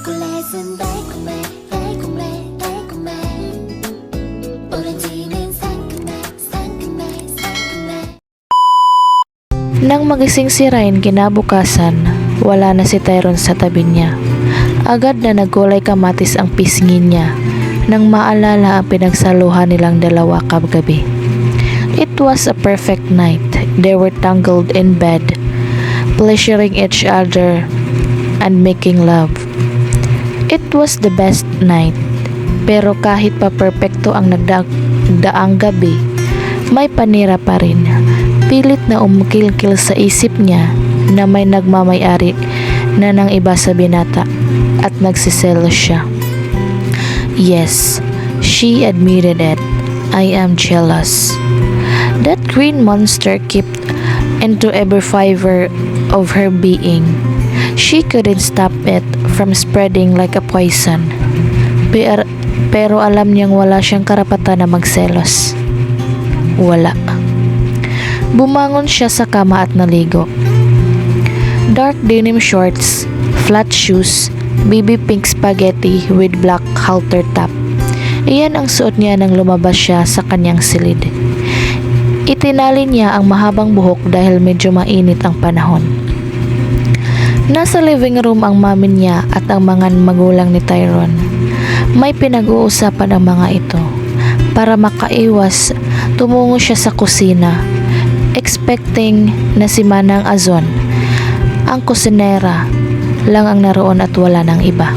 초콜릿은 달콤해 달콤해 달콤해 오렌지는 상큼해 상큼해 상큼해. Nang magising si Ryan kinabukasan, wala na si Tyrone sa tabi niya. Agad na nagkulay kamatis ang pisngi niya nang maalala ang pinagsaluhan nilang dalawa kagabi. It was a perfect night. They were tangled in bed, pleasuring each other and making love. It was the best night. Pero kahit pa perpekto ang nagdaang gabi, may panira pa rin. Pilit na umukilkil sa isip niya na may nagmamayari na ng iba sa binata at nagsiselos siya. Yes, she admitted it. I am jealous. That green monster kept into every fiber of her being. She couldn't stop it from spreading like a poison. Pero alam niyang wala siyang karapatan na magselos. Wala. Bumangon siya sa kama at naligo. Dark denim shorts, flat shoes, baby pink spaghetti with black halter top. Iyan ang suot niya nang lumabas siya sa kanyang silid. Itinali niya ang mahabang buhok dahil medyo mainit ang panahon. Nasa living room ang mami niya at ang mga magulang ni Tyrone. May pinag-uusapan ang mga ito. Para makaiwas, tumungo siya sa kusina, expecting na si Manang Azon, ang kusinera, lang ang naroon at wala ng iba.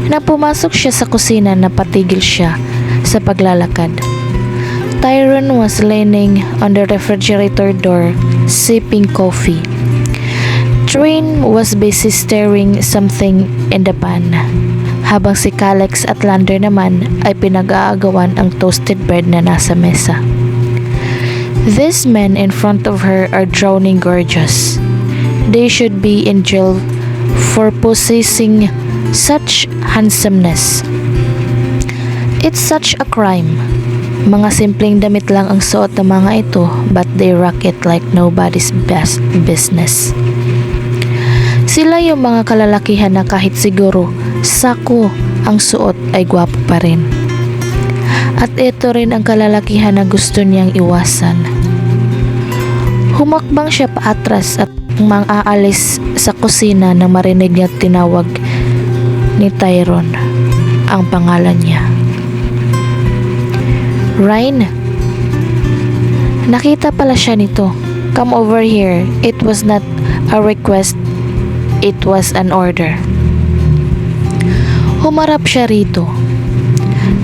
Nang pumasok siya sa kusina, napatigil siya sa paglalakad. Tyrone was leaning on the refrigerator door, sipping coffee. Train was busy stirring something in the pan, habang si Calex at Lander naman ay pinag-aagawan ang toasted bread na nasa mesa. These men in front of her are drowning gorgeous. They should be in jail for possessing such handsomeness. It's such a crime. Mga simpleng damit lang ang suot ng mga ito, but they rock it like nobody's best business. Sila yung mga kalalakihan na kahit siguro sako ang suot ay gwapo pa rin. At ito rin ang kalalakihan na gusto niyang iwasan. Humakbang siya paatras at mang-aalis sa kusina nang marinig niya tinawag ni Tyrone ang pangalan niya. Ryan, nakita pala siya nito. Come over here. It was not a request, it was an order. Humarap siya rito.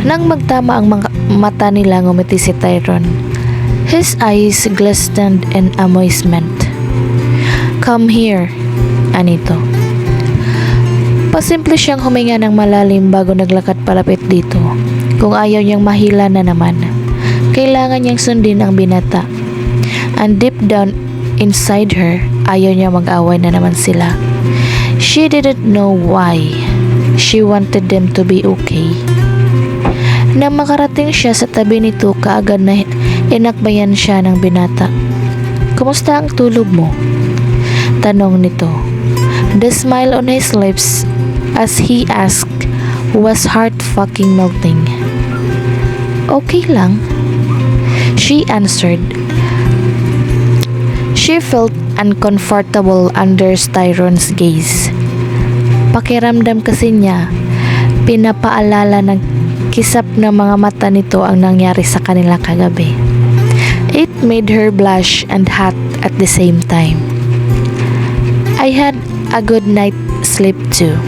Nang magtama ang mga mata nila, ngumiti si Tyrone. His eyes glistened in amazement. Come here, anito. Pasimple siyang huminga ng malalim bago naglakad palapit dito. Kung ayaw niyang mahila na naman, kailangan niyang sundin ang binata. And deep down inside her, ayaw niya mag-away na naman sila. She didn't know why. She wanted them to be okay. Nang makarating siya sa tabi nito, kaagad na inakbayan siya ng binata. Kumusta ang tulog mo? Tanong nito. The smile on his lips as he asked was heart-fucking melting. Okay lang, she answered. She felt uncomfortable under Tyrone's gaze. Pakiramdam kasi niya, pinapaalala ng kisap ng mga mata nito ang nangyari sa kanila kagabi. It made her blush and hot at the same time. I had a good night's sleep too,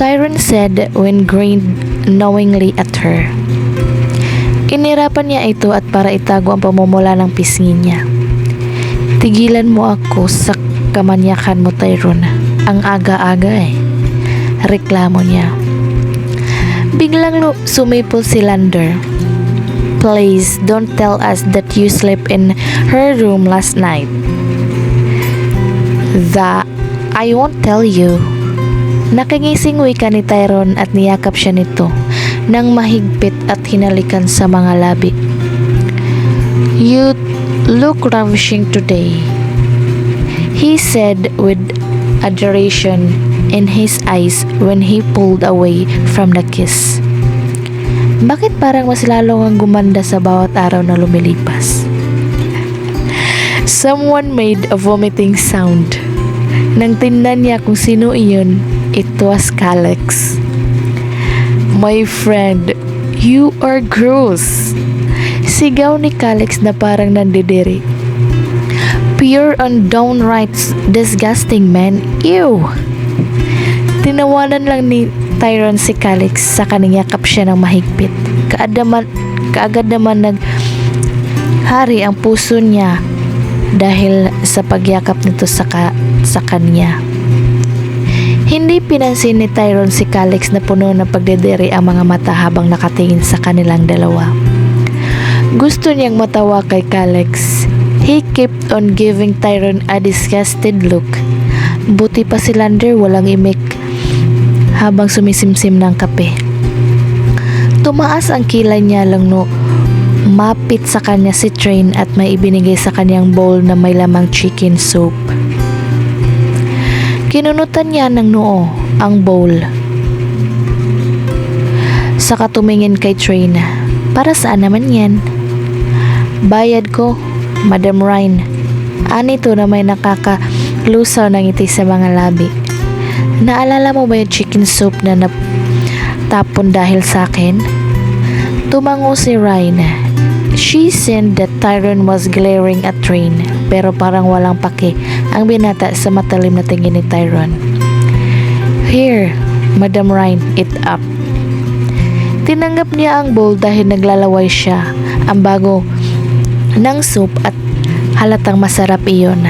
Tyrone said when grinned knowingly at her. Inirapan niya ito at para itago ang pamumula ng pisngi niya. Tigilan mo ako sa kamanyakan mo, Tyrone. Ang aga-aga eh. Reklamo niya. Biglang sumipol si Lander. Please don't tell us that you slept in her room last night. I won't tell you. Nakingising wika ni Tyrone at niyakap siya nito nang mahigpit at hinalikan sa mga labi. You look ravishing today, he said with adoration in his eyes when he pulled away from the kiss. Bakit parang mas lalo ang gumanda sa bawat araw na lumilipas? Someone made a vomiting sound. Nang tingnan niya kung sino iyon, it was Calix. My friend, you are gross. Sigaw ni Calix na parang nandidiri. Pure and downright disgusting, man. Ew! Tinawanan lang ni Tyron si Calix sa kaniyakap siya ng mahigpit. Kaagad naman naghari ang puso niya dahil sa pagyakap nito sa kanya. Hindi pinansin ni Tyron si Calix na puno ng pagdediri ang mga mata habang nakatingin sa kanilang dalawa. Gusto niyang matawa kay Calix. He kept on giving Tyron a disgusted look. Buti pa si Lander walang imik habang sumisimsim ng kape. Tumaas ang kilay niya lang no mapit sa kanya si Train at may ibinigay sa kanyang bowl na may lamang chicken soup. Kinunutan niya ng noo ang bowl. Saka tumingin kay Train. Para saan naman yan? Bayad ko, Madam Rhine. Anito na may nakakalusaw ng ngiti sa mga labi. Naalala mo ba yung chicken soup na natapon dahil sa akin? Tumango si Rhine. She seen that Tyron was glaring at Train, pero parang walang pake ang binata sa matalim na tingin ni Tyron. Here, Madam Rhine, eat up. Tinanggap niya ang bowl dahil naglalaway siya ang bago ng soup at halatang masarap iyon.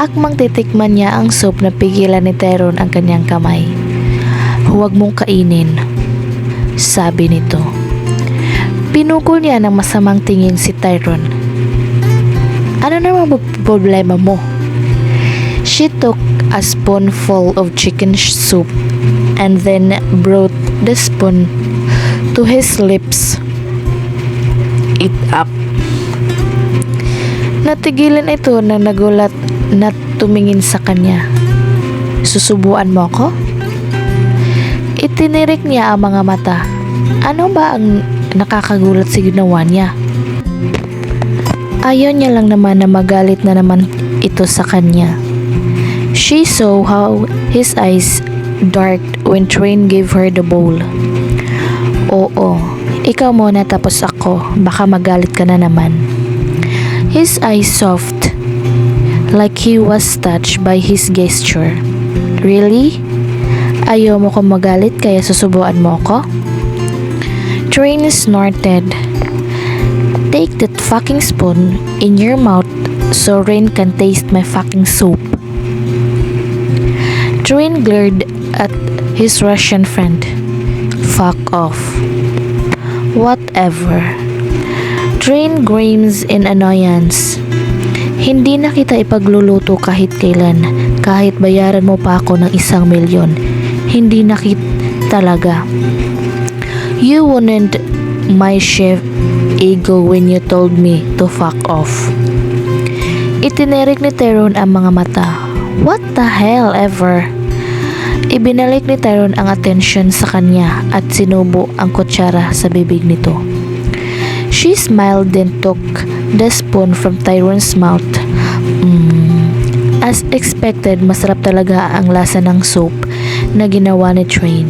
Akmang titikman niya ang soup na pigilan ni Tyron ang kanyang kamay. Huwag mong kainin, sabi nito. Pinukol niya ng masamang tingin si Tyron. Ano naman problema mo? She took a spoonful of chicken soup and then brought the spoon to his lips. Eat up. Natigilan ito na nagulat na tumingin sa kanya. Susubuan mo ako? Itinirik niya ang mga mata. Ano ba ang nakakagulat sa ginawa niya? Ayaw niya lang naman na magalit na naman ito sa kanya. She saw how his eyes darked when Train gave her the bowl. Oo, ikaw muna tapos ako, baka magalit ka na naman. His eyes soft, like he was touched by his gesture. Really? Ayaw mo kong magalit kaya susubuan mo ako? Train snorted. Take that fucking spoon in your mouth so Rain can taste my fucking soup. Train glared at his Russian friend. Fuck off. Whatever. Train grins in annoyance. Hindi na kita ipagluluto kahit kailan. Kahit bayaran mo pa ako ng 1,000,000. Hindi na kita talaga. You wounded my chef ego when you told me to fuck off. Itinirik ni Tyron ang mga mata. What the hell ever? Ibinalik ni Tyron ang atensyon sa kanya at sinubo ang kutsara sa bibig nito. She smiled then took the spoon from Tyron's mouth. As expected, masarap talaga ang lasa ng soup na ginawa ni Train.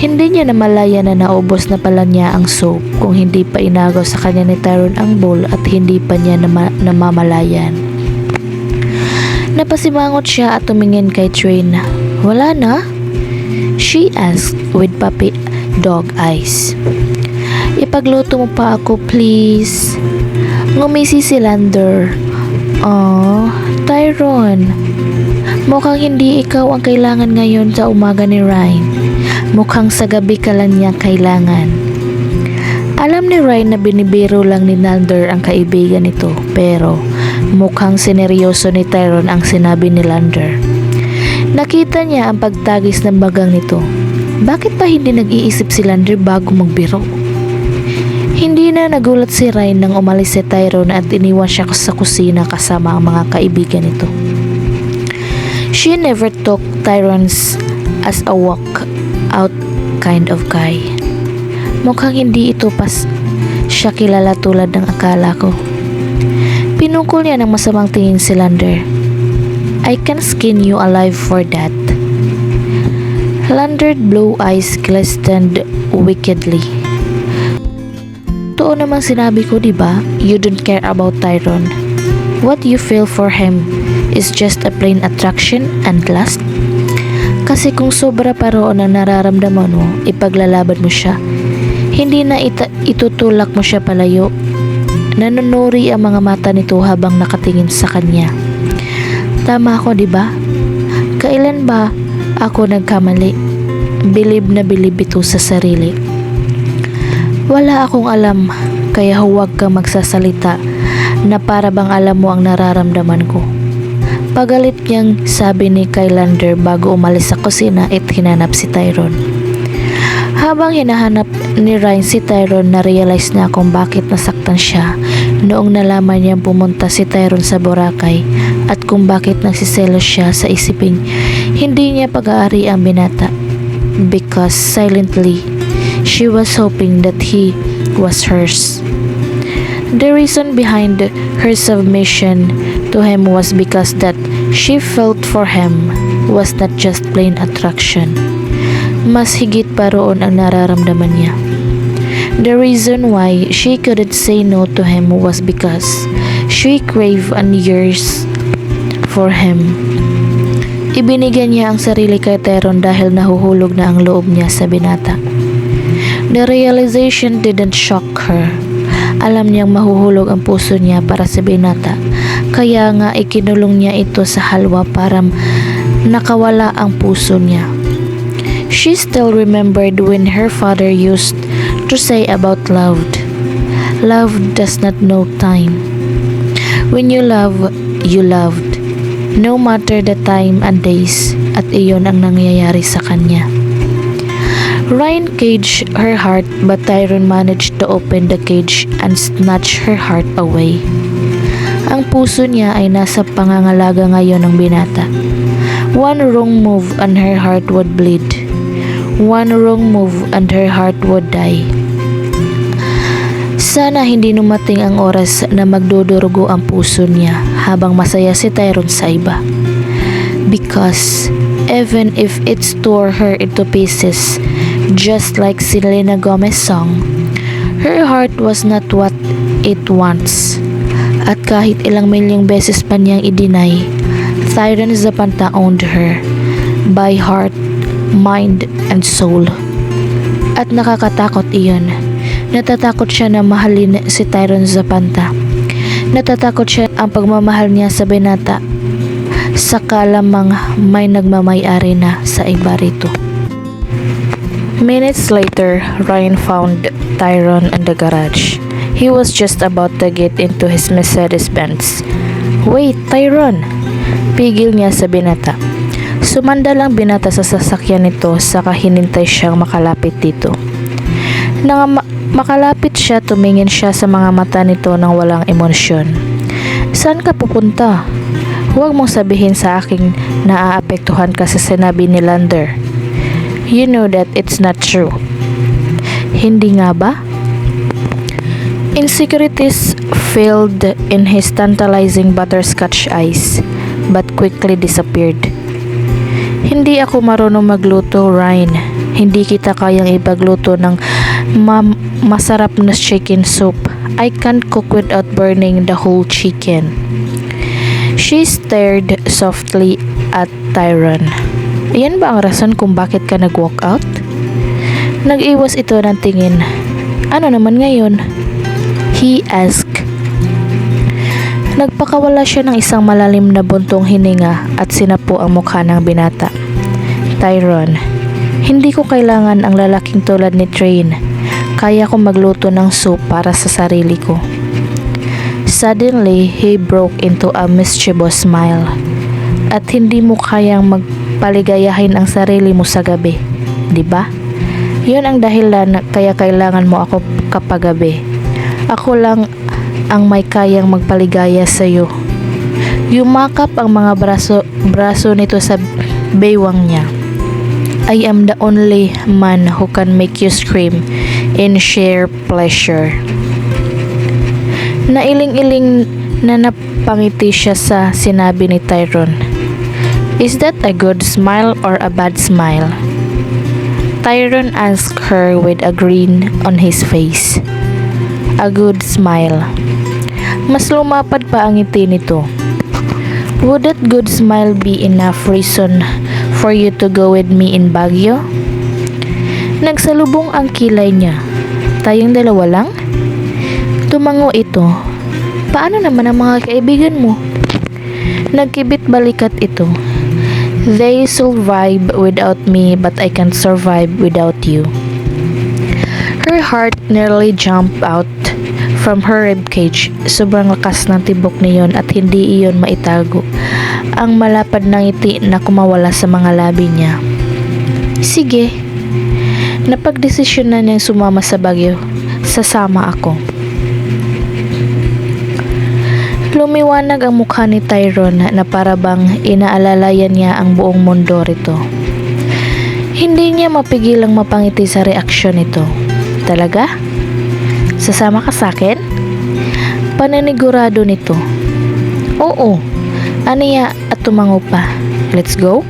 Hindi niya namalaya na naubos na pala niya ang soup kung hindi pa inagaw sa kanya ni Tyron ang bowl at hindi pa niya namamalayan. Napasimangot siya at tumingin kay Train. Wala na? She asked with puppy dog eyes. Ipagluto mo pa ako, please. Ngumisi si Lander. Tyron. Mukhang hindi ikaw ang kailangan ngayon sa umaga ni Ryan. Mukhang sa gabi ka lang niya kailangan. Alam ni Ryan na binibiro lang ni Lander ang kaibigan nito, pero mukhang sineryoso ni Tyron ang sinabi ni Lander. Nakita niya ang pagtagis ng bagang nito. Bakit pa hindi nag-iisip si Lander bago magbiro? Hindi na nagulat si Ryan nang umalis si Tyron at iniwan siya sa kusina kasama ang mga kaibigan nito. She never took Tyron's as a walk-out kind of guy. Mukhang hindi ito pas siya kilala tulad ng akala ko. Pinukol niya ng masamang tingin si Lander. I can skin you alive for that. Lander's blue eyes glistened wickedly. Totoo namang sinabi ko, diba? You don't care about Tyrone. What you feel for him is just a plain attraction and lust. Kasi kung sobra pa roon ang nararamdaman mo, ipaglalaban mo siya. Hindi na itutulak mo siya palayo. Nanunuri ang mga mata nito habang nakatingin sa kanya. Tama ako, diba? Kailan ba ako nagkamali? Bilib na bilib ito sa sarili. Wala akong alam, kaya huwag kang magsasalita na para bang alam mo ang nararamdaman ko. Pagalit niyang sabi ni Kylander bago umalis sa kusina at hinanap si Tyrone. Habang hinahanap ni Ryan si Tyrone, na-realize na kung bakit nasaktan siya noong nalaman niyang pumunta si Tyrone sa Boracay at kung bakit nagsiselos siya sa isiping hindi niya pag-aari ang binata. Because silently, she was hoping that he was hers. The reason behind her submission to him was because that she felt for him was not just plain attraction. Mas higit pa roon ang nararamdaman niya. The reason why she couldn't say no to him was because she craved and yearns for him. Ibinigyan niya ang sarili kay Tyrone dahil nahuhulog na ang loob niya sa binata. The realization didn't shock her. Alam niyang mahuhulog ang puso niya para sa binata, kaya nga ikinulong niya ito sa halwa para nakawala ang puso niya. She still remembered when her father used to say about love. Love does not know time. When you love, you loved. No matter the time and days, at iyon ang nangyayari sa kanya. Ryan caged her heart but Tyrone managed to open the cage and snatch her heart away. Ang puso niya ay nasa pangangalaga ngayon ng binata. One wrong move and her heart would bleed. One wrong move and her heart would die. Sana hindi numating ang oras na magdudurugo ang puso niya habang masaya si Tyrone sa iba. Because even if it tore her into pieces, just like Selena Gomez song, her heart was not what it wants. At kahit ilang milyong beses pa niyang i-deny, Tyrone Zapanta owned her by heart, mind, and soul. At nakakatakot iyon. Natatakot siya na mahalin si Tyrone Zapanta. Natatakot siya ang pagmamahal niya sa binata. Saka lamang may nagmamay-ari na sa iba rito. Minutes later, Ryan found Tyrone in the garage. He was just about to get into his Mercedes-Benz. Wait, Tyrone! Pigil niya sa binata. Sumanda lang binata sa sasakyan nito saka hinintay siyang makalapit dito. Nang makalapit siya, tumingin siya sa mga mata nito nang walang emosyon. Saan ka pupunta? Huwag mong sabihin sa akin na aapektuhan ka sa sinabi ni Lander. You know that it's not true. Hindi nga ba? Insecurities filled in his tantalizing butterscotch eyes, but quickly disappeared. Hindi ako marunong magluto, Ryan. Hindi kita kayang ipagluto ng masarap na chicken soup. I can't cook without burning the whole chicken. She stared softly at Tyrone. Iyan ba ang rason kung bakit ka nag-walk out? Nag-iwas ito ng tingin. Ano naman ngayon? He asked. Nagpakawala siya ng isang malalim na buntong hininga at sinapo ang mukha ng binata. Tyrone, hindi ko kailangan ang lalaking tulad ni Train. Kaya ko magluto ng soup para sa sarili ko. Suddenly, he broke into a mischievous smile. At hindi mo kayang magpaligayahin ang sarili mo sa gabi, di ba? Yun ang dahilan kaya kailangan mo ako kapag gabi. Ako lang ang may kayang magpaligaya sa iyo. Yumakap ang mga braso nito sa baywang niya. I am the only man who can make you scream in sheer pleasure. Nailing-iling na napangiti siya sa sinabi ni Tyrone. Is that a good smile or a bad smile? Tyrone asked her with a grin on his face. A good smile. Mas lumapad pa ang ngiti nito. Would that good smile be enough reason for you to go with me in Baguio? Nagsalubong ang kilay niya. Tayong dalawa lang? Tumango ito. Paano naman ang mga kaibigan mo? Nagkibit balikat ito. They survive without me but I can't survive without you. Her heart nearly jumped out from her ribcage. Sobrang lakas ng tibok niyon at hindi iyon maitago. Ang malapad na ngiti na kumawala sa mga labi niya. Sige. Napagdesisyon na niyang sumama sa Baguio. Sasama ako. Lumiwanag ang mukha ni Tyrone na parabang inaalalayan niya ang buong mundo rito. Hindi niya mapigilang mapangiti sa reaksyon nito. Talaga? Sasama ka sa akin? Pananigurado nito. Oo. Aniya at tumango pa. Let's go?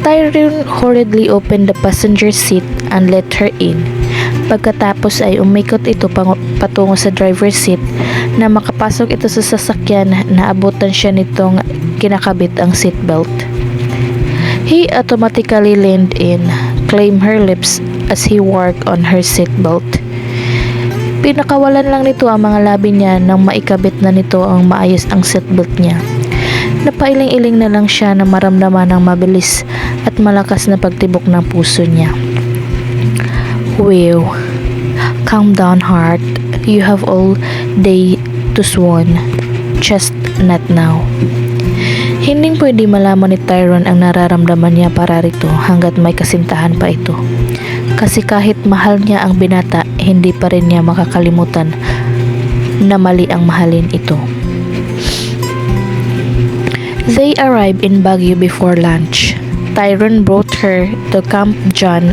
Tyrone hurriedly opened the passenger seat and let her in. Pagkatapos ay umikot ito patungo sa driver's seat na makapasok ito sa sasakyan na abutan siya nitong kinakabit ang seatbelt. He automatically leaned in, claimed her lips as he worked on her seatbelt. Pinakawalan lang nito ang mga labi niya nang maikabit na nito ang maayos ang seatbelt niya. Napailing-iling na lang siya na maramdaman ng mabilis at malakas na pagtibok ng puso niya. Will, calm down heart. You have all day to swan. Just not now. Hindi pwede malaman ni Tyrone ang nararamdaman niya para rito hanggat may kasintahan pa ito. Kasi kahit mahal niya ang binata, hindi pa rin niya makakalimutan na mali ang mahalin ito. They arrived in Baguio before lunch. Tyrone brought her to Camp John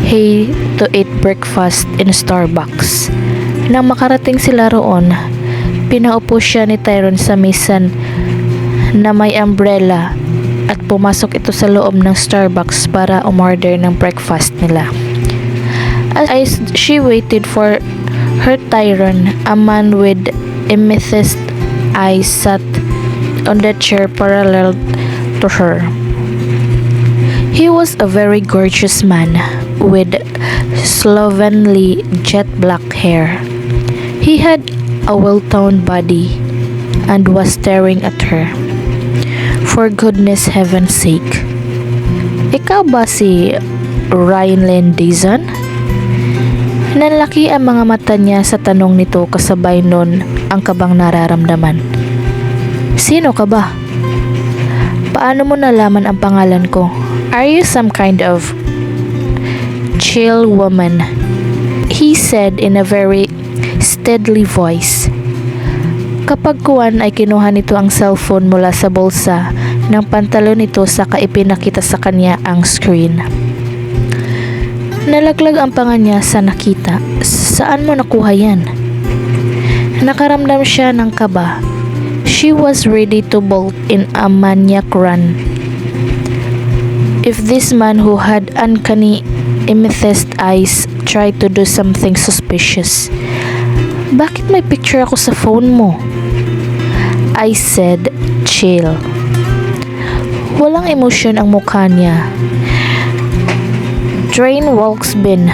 Hay to eat breakfast in Starbucks. Nang makarating sila roon, pinaupo siya ni Tyrone sa misan na may umbrella at pumasok ito sa loob ng Starbucks para umorder ng breakfast nila. As she waited for her Tyrone, a man with amethyst eyes sat on the chair parallel to her. He was a very gorgeous man with slovenly jet black hair. He had a well-toned body and was staring at her. For goodness heaven's sake. Ikaw ba si Ryan Dizon? Nanlaki ang mga mata niya sa tanong nito kasabay nun ang kabang nararamdaman. Sino ka ba? Paano mo nalaman ang pangalan ko? Are you some kind of chill woman? He said in a very steadily voice. Kapag kuwan ay kinuha nito ang cellphone mula sa bulsa ng pantalon nito saka ipinakita sa kanya ang screen. Nalaglag ang panga niya sa nakita. Saan mo nakuha yan? Nakaramdam siya ng kaba. She was ready to bolt in a maniac run. If this man who had uncanny amethyst eyes tried to do something suspicious. Bakit may picture ako sa phone mo? I said, chill. Walang emosyon ang mukha niya. Drain Walksbin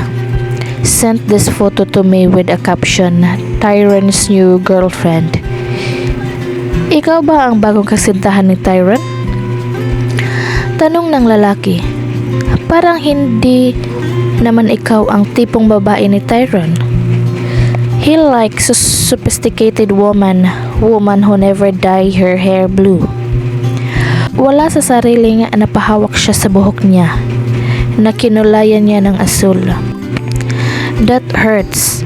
sent this photo to me with a caption, Tyrone's new girlfriend. Ikaw ba ang bagong kasintahan ni Tyrone? Tanong ng lalaki. Parang hindi naman ikaw ang tipong babae ni Tyrone. He likes a sophisticated woman who never dye her hair blue. Wala sa sariling napahawak siya sa buhok niya na kinulayan niya ng asul. That hurts.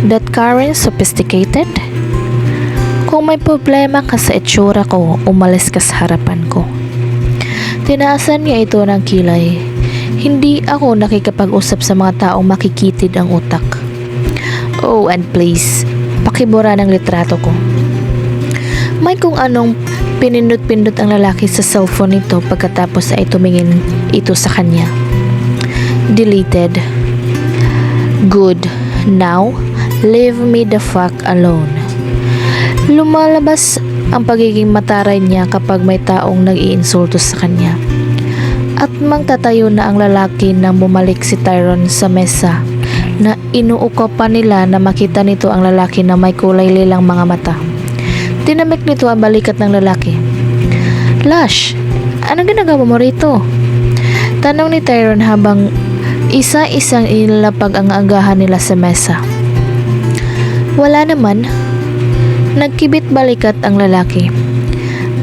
That Karen sophisticated? Kung may problema ka sa itsura ko, umalis ka sa harapan ko. Tinaasan niya ito ng kilay. Hindi ako nakikipag-usap sa mga taong makikitid ang utak. Oh, and please, pakibura ng litrato ko. May kung anong pinindot-pindot ang lalaki sa cellphone nito pagkatapos ay tumingin ito sa kanya. Deleted. Good. Now, leave me the fuck alone. Lumalabas ang pagiging mataray niya kapag may taong nag-iinsulto sa kanya. At magtatayo na ang lalaki nang bumalik si Tyrone sa mesa na inuuko pa nila na makita nito ang lalaki na may kulay lilang mga mata. Tinamik nito ang balikat ng lalaki. Lash, anong ginagawa mo rito? Tanong ni Tyrone habang isa-isang inilapag ang agahan nila sa mesa. Wala naman. Nagkibit balikat ang lalaki.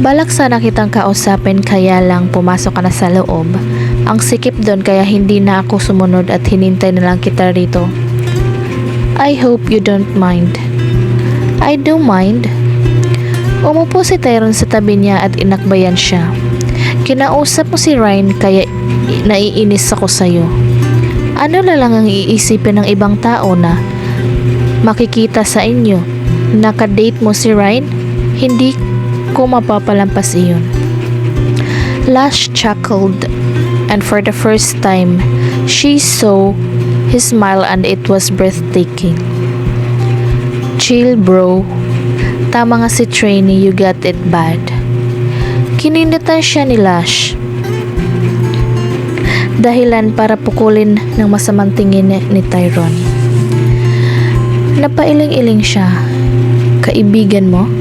Balak sana kitang kausapin kaya lang pumasok ka na sa loob. Ang sikip doon kaya hindi na ako sumunod at hinintay na lang kita rito. I hope you don't mind. I do mind. Umupo si Tyrone sa tabi niya at inakbayan siya. Kinausap mo si Ryan kaya naiinis ako sa'yo. Ano na lang ang iisipin ng ibang tao na makikita sa inyo? Nakadate mo si Ryan? Hindi ko mapapalampas iyon. Lash chuckled and for the first time, she saw his smile and it was breathtaking. Chill bro. Tama nga si Trainee, you got it bad. Kininditan siya ni Lash. Dahilan para pukulin ng masamang tingin ni Tyrone. Napailing-iling siya. Kaibigan mo?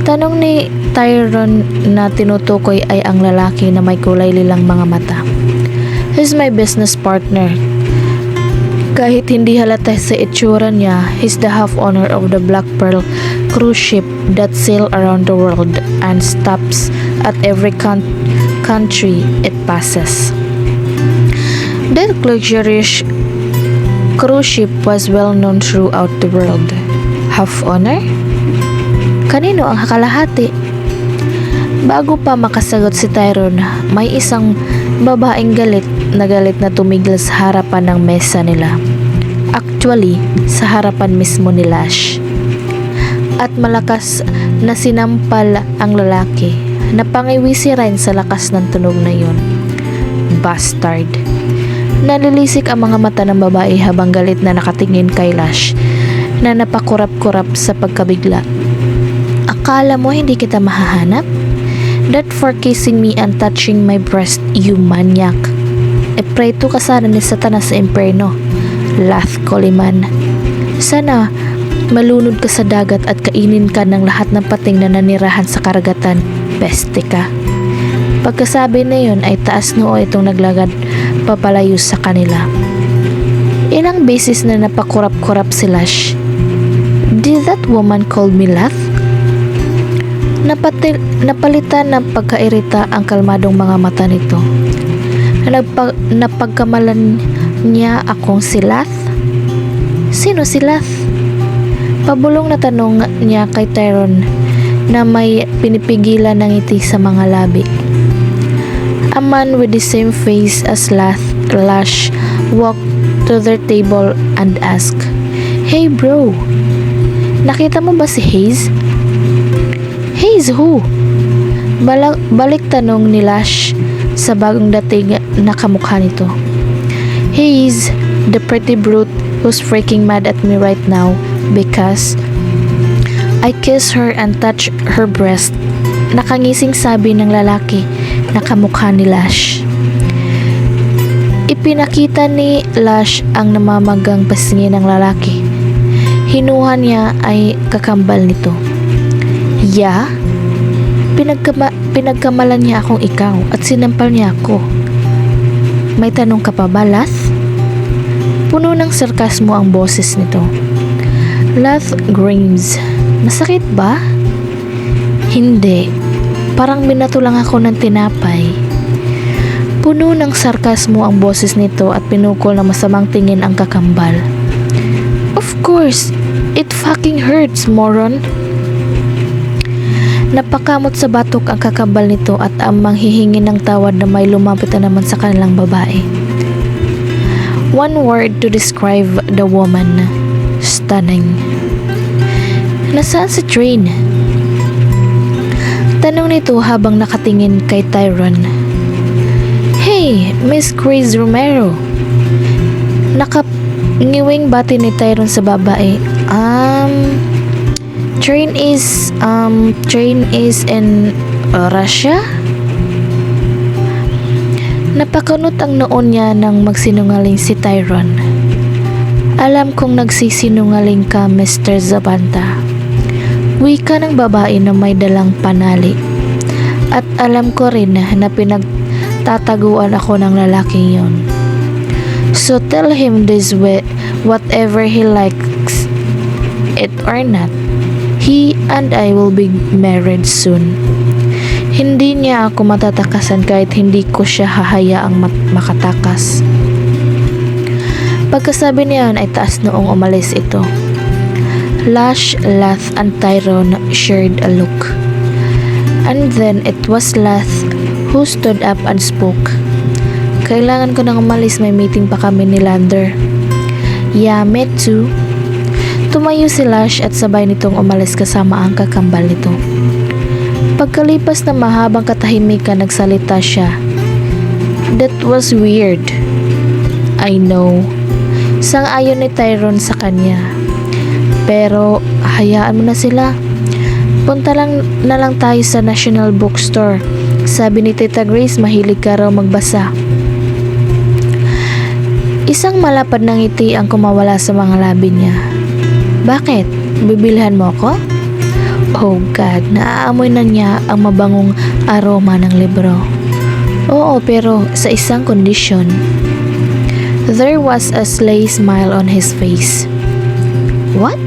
Tanong ni Tyrone na tinutukoy ay ang lalaki na may kulay lilang mga mata. He's my business partner. Kahit hindi halata sa itsura niya, he's the half owner of the Black Pearl cruise ship that sail around the world and stops at every country it passes. That luxurious cruise ship was well known throughout the world. Half owner? Kanino ang kalahati? Bago pa makasagot si Tyrone, may isang babaeng galit na tumigil sa harapan ng mesa nila. Actually, sa harapan mismo ni Lash. At malakas na sinampal ang lalaki. Napangiwi si Ryan sa lakas ng tunog na yun. Bastard. Nalilisik ang mga mata ng babae habang galit na nakatingin kay Lash na napakurap-kurap sa pagkabigla. Akala mo hindi kita mahahanap? That for kissing me and touching my breast, you maniac. Preto ka sana ni Satanas sa imperno. Lath Coleman. Sana malunod ka sa dagat at kainin ka ng lahat ng pating na nanirahan sa karagatan. Peste ka. Pagkasabi na yun ay taas noo itong naglagad papalayo sa kanila. Ilang beses na napakurap-kurap si Lash. Did that woman call me Lath? Napalitan ng pagkairita ang kalmadong mga mata nito. Napagkamalan niya akong si Lath? Sino si Lath? Pabulong na tanong niya kay Tyrone na may pinipigilan ng ngiti sa mga labi. A man with the same face as Lash walked to their table and asked, "Hey bro, nakita mo ba si Hayes?" Hayes who? Balik tanong ni Lash sa bagong dating na kamukha nito. Hayes, the pretty brute who's freaking mad at me right now because I kissed her and touched her breast. Nakangising sabi ng lalaki na kamukha ni Lash. Ipinakita ni Lash ang namamagang pasingin ng lalaki. Hinuha niya ay kakambal nito. Yeah? Pinagkamalan niya akong ikaw at sinampal niya ako. May tanong ka pa ba, Lath? Puno ng sarkasmo ang boses nito. Lath Grimes, masakit ba? Hindi. Parang binato lang ako ng tinapay. Puno ng sarkasmo ang boses nito at pinukol na masamang tingin ang kakambal. Of course, it fucking hurts, moron. Napakamot sa batok ang kakabal nito at ang manghihingi ng tawad na may lumapit na naman sa kanilang babae. One word to describe the woman. Stunning. Nasaan si Train? Tanong nito habang nakatingin kay Tyron. Hey, Miss Grace Romero. Nakangiwing bati ni Tyron sa babae. Train is in Russia? Napakunot ang noon niya nang magsinungaling si Tyron. Alam kong nagsisinungaling ka, Mr. Zabanta. Wika ng babae na may dalang panali. At alam ko rin na pinagtataguan ako ng lalaking yon. So tell him this way, whatever he likes it or not. He and I will be married soon. Hindi niya ako matatakasan kahit hindi ko siya hahayaang makatakas. Pagkasabi niyan ay taas noong umalis ito. Lash, Lath, and Tyron shared a look. And then it was Lath who stood up and spoke. Kailangan ko nang umalis, may meeting pa kami ni Lander. Yeah, me too. Tumayo si Lash at sabay nitong umalis kasama ang kakambal nito. Pagkalipas na mahabang katahimikan, nagsalita siya. That was weird. I know. Sang-ayon ni Tyron sa kanya. Pero hayaan mo na sila. Punta lang tayo sa National Bookstore. Sabi ni Tita Grace, mahilig ka raw magbasa. Isang malapad na ngiti ang kumawala sa mga labi niya. Bakit? Bibilhan mo ako? Oh God, naaamoy na niya ang mabangong aroma ng libro. Oo, pero sa isang kondisyon. There was a sly smile on his face. What?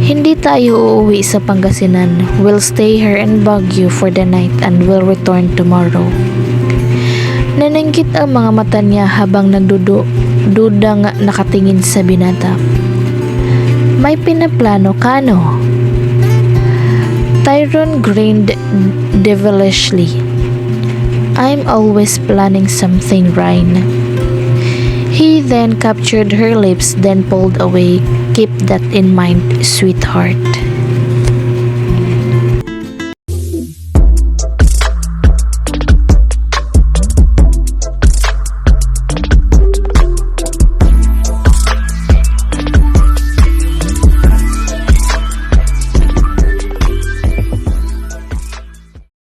Hindi tayo uuwi sa Pangasinan. We'll stay here in Baguio for the night and we'll return tomorrow. Naningkit ang mga mata niya habang nagdudang nakatingin sa binata. May pinaplano ka, no? Tyron grinned devilishly. I'm always planning something, Ryan. He then captured her lips, then pulled away. Keep that in mind, sweetheart.